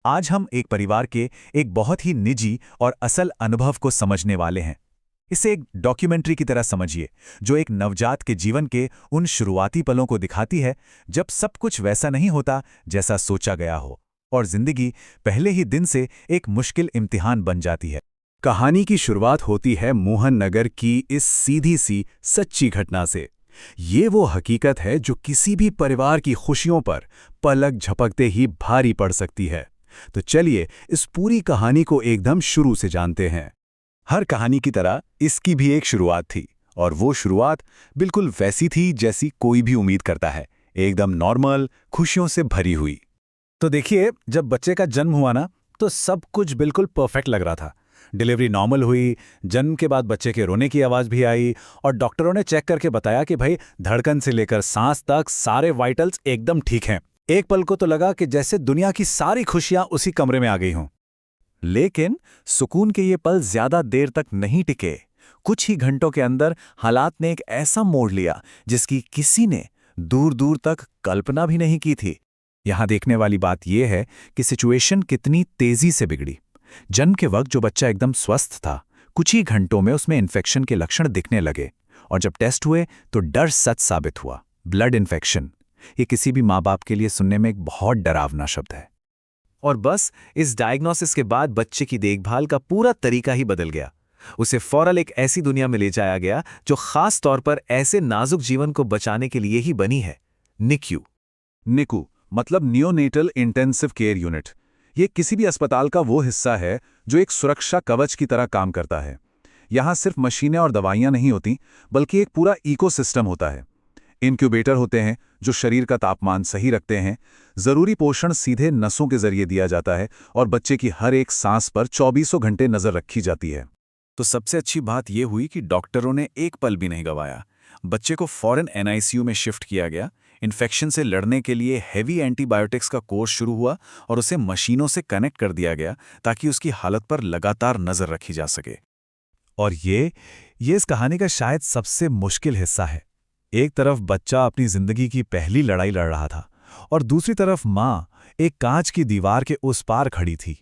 आज हम एक परिवार के एक बहुत ही निजी और असल अनुभव को समझने वाले हैं। इसे एक डॉक्यूमेंट्री की तरह समझिए, जो एक नवजात के जीवन के उन शुरुआती पलों को दिखाती है जब सब कुछ वैसा नहीं होता जैसा सोचा गया हो और जिंदगी पहले ही दिन से एक मुश्किल इम्तिहान बन जाती है। कहानी की शुरुआत होती है मोहन नगर की इस सीधी सी सच्ची घटना से। ये वो हकीकत है जो किसी भी परिवार की खुशियों पर पलक झपकते ही भारी पड़ सकती है। तो चलिए इस पूरी कहानी को एकदम शुरू से जानते हैं। हर कहानी की तरह इसकी भी एक शुरुआत थी, और वो शुरुआत बिल्कुल वैसी थी जैसी कोई भी उम्मीद करता है, एकदम नॉर्मल, खुशियों से भरी हुई। तो देखिए, जब बच्चे का जन्म हुआ ना, तो सब कुछ बिल्कुल परफेक्ट लग रहा था। डिलीवरी नॉर्मल हुई, जन्म के बाद बच्चे के रोने की आवाज़ भी आई, और डॉक्टरों ने चेक करके बताया कि भाई धड़कन से लेकर सांस तक सारे वाइटल्स एकदम ठीक हैं। एक पल को तो लगा कि जैसे दुनिया की सारी खुशियां उसी कमरे में आ गई हों। लेकिन सुकून के ये पल ज्यादा देर तक नहीं टिके। कुछ ही घंटों के अंदर हालात ने एक ऐसा मोड़ लिया जिसकी किसी ने दूर दूर तक कल्पना भी नहीं की थी। यहां देखने वाली बात यह है कि सिचुएशन कितनी तेजी से बिगड़ी। जन्म के वक्त जो बच्चा एकदम स्वस्थ था, कुछ ही घंटों में उसमें इन्फेक्शन के लक्षण दिखने लगे, और जब टेस्ट हुए तो डर सच साबित हुआ। ब्लड इन्फेक्शन, ये किसी भी माँ बाप के लिए सुनने में एक बहुत डरावना शब्द है। और बस इस डायग्नोसिस के बाद बच्चे की देखभाल का पूरा तरीका ही बदल गया। उसे फौरन एक ऐसी दुनिया में ले जाया गया जो खास तौर पर ऐसे नाजुक जीवन को बचाने के लिए ही बनी है, निक्यू। निकू मतलब नियोनेटल इंटेंसिव केयर यूनिट। ये किसी भी अस्पताल का वो हिस्सा है जो एक सुरक्षा कवच की तरह काम करता है। यहाँ सिर्फ मशीनें और दवाइयाँ नहीं होती, बल्कि एक पूरा इकोसिस्टम होता है। इनक्यूबेटर होते हैं जो शरीर का तापमान सही रखते हैं, जरूरी पोषण सीधे नसों के जरिए दिया जाता है, और बच्चे की हर एक सांस पर 24 घंटे नजर रखी जाती है। तो सबसे अच्छी बात यह हुई कि डॉक्टरों ने एक पल भी नहीं गंवाया। बच्चे को फौरन एनआईसीयू में शिफ्ट किया गया। इन्फेक्शन से लड़ने के लिए हेवी एंटीबायोटिक्स का कोर्स शुरू हुआ, और उसे मशीनों से कनेक्ट कर दिया गया ताकि उसकी हालत पर लगातार नजर रखी जा सके। और ये इस कहानी का शायद सबसे मुश्किल हिस्सा है। एक तरफ बच्चा अपनी जिंदगी की पहली लड़ाई लड़ रहा था, और दूसरी तरफ माँ एक कांच की दीवार के उस पार खड़ी थी।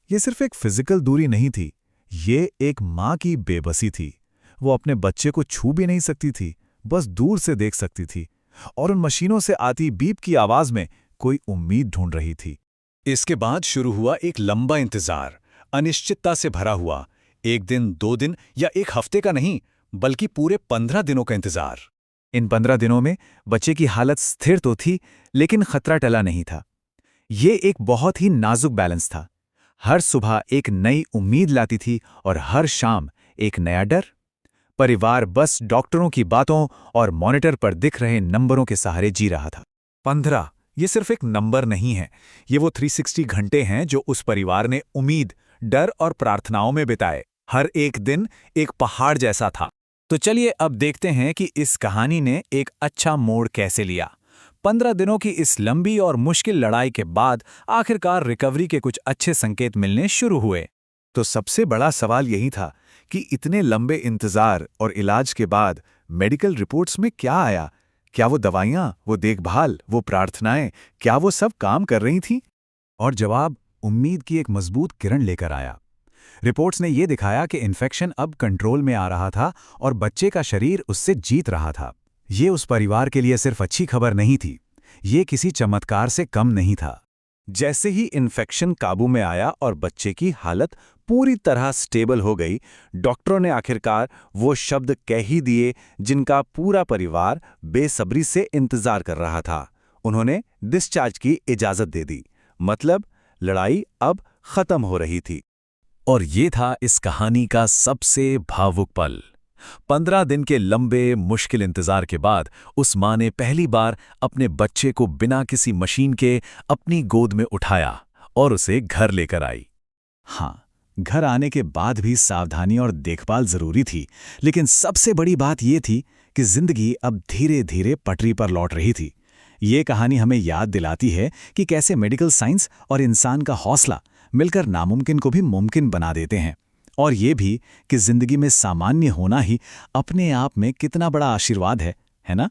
ये सिर्फ एक फिजिकल दूरी नहीं थी, ये एक माँ की बेबसी थी। वो अपने बच्चे को छू भी नहीं सकती थी, बस दूर से देख सकती थी, और उन मशीनों से आती बीप की आवाज में कोई उम्मीद ढूंढ रही थी। इसके बाद शुरू हुआ एक लंबा इंतजार, अनिश्चितता से भरा हुआ। एक दिन, 2 दिन या एक हफ्ते का नहीं, बल्कि पूरे 15 दिनों का इंतजार। इन 15 दिनों में बच्चे की हालत स्थिर तो थी, लेकिन खतरा टला नहीं था। ये एक बहुत ही नाजुक बैलेंस था। हर सुबह एक नई उम्मीद लाती थी, और हर शाम एक नया डर। परिवार बस डॉक्टरों की बातों और मॉनिटर पर दिख रहे नंबरों के सहारे जी रहा था। 15 ये सिर्फ एक नंबर नहीं है, ये वो 360 घंटे हैं जो उस परिवार ने उम्मीद, डर और प्रार्थनाओं में बिताए। हर एक दिन एक पहाड़ जैसा था। तो चलिए अब देखते हैं कि इस कहानी ने एक अच्छा मोड़ कैसे लिया। 15 दिनों की इस लंबी और मुश्किल लड़ाई के बाद आखिरकार रिकवरी के कुछ अच्छे संकेत मिलने शुरू हुए। तो सबसे बड़ा सवाल यही था कि इतने लंबे इंतजार और इलाज के बाद मेडिकल रिपोर्ट्स में क्या आया? क्या वो दवाइयाँ, वो देखभाल, वो प्रार्थनाएं, क्या वो सब काम कर रही थीं? और जवाब उम्मीद की एक मजबूत किरण लेकर आया। रिपोर्ट्स ने यह दिखाया कि इन्फेक्शन अब कंट्रोल में आ रहा था, और बच्चे का शरीर उससे जीत रहा था। ये उस परिवार के लिए सिर्फ अच्छी खबर नहीं थी, ये किसी चमत्कार से कम नहीं था। जैसे ही इन्फेक्शन काबू में आया और बच्चे की हालत पूरी तरह स्टेबल हो गई, डॉक्टरों ने आखिरकार वो शब्द कह ही दिए जिनका पूरा परिवार बेसब्री से इंतजार कर रहा था। उन्होंने डिस्चार्ज की इजाजत दे दी। मतलब लड़ाई अब खत्म हो रही थी। और ये था इस कहानी का सबसे भावुक पल। 15 दिन के लंबे मुश्किल इंतजार के बाद उस माँ ने पहली बार अपने बच्चे को बिना किसी मशीन के अपनी गोद में उठाया और उसे घर लेकर आई। हाँ, घर आने के बाद भी सावधानी और देखभाल जरूरी थी, लेकिन सबसे बड़ी बात यह थी कि जिंदगी अब धीरे धीरे पटरी पर लौट रही थी। ये कहानी हमें याद दिलाती है कि कैसे मेडिकल साइंस और इंसान का हौसला मिलकर नामुमकिन को भी मुमकिन बना देते हैं, और ये भी कि जिंदगी में सामान्य होना ही अपने आप में कितना बड़ा आशीर्वाद है ना?